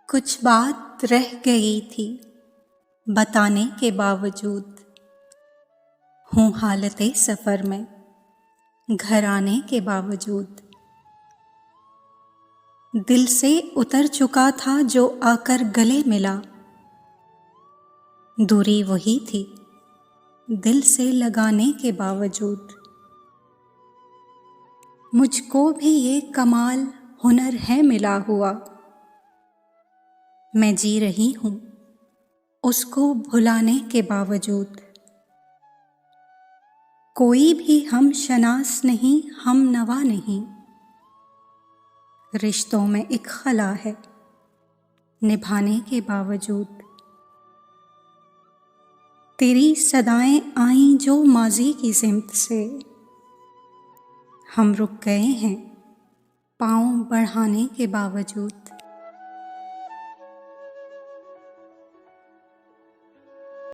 कुछ बात रह गई थी बताने के बावजूद, हूँ हालते सफ़र में घर आने के बावजूद। दिल से उतर चुका था जो आकर गले मिला, दूरी वही थी दिल से लगाने के बावजूद। मुझको भी ये कमाल हुनर है मिला हुआ, मैं जी रही हूँ उसको भुलाने के बावजूद। कोई भी हम शनास नहीं, हम नवा नहीं, रिश्तों में एक खला है निभाने के बावजूद। तेरी सदाएं आईं जो माजी की सिमत से, हम रुक गए हैं पाँव बढ़ाने के बावजूद।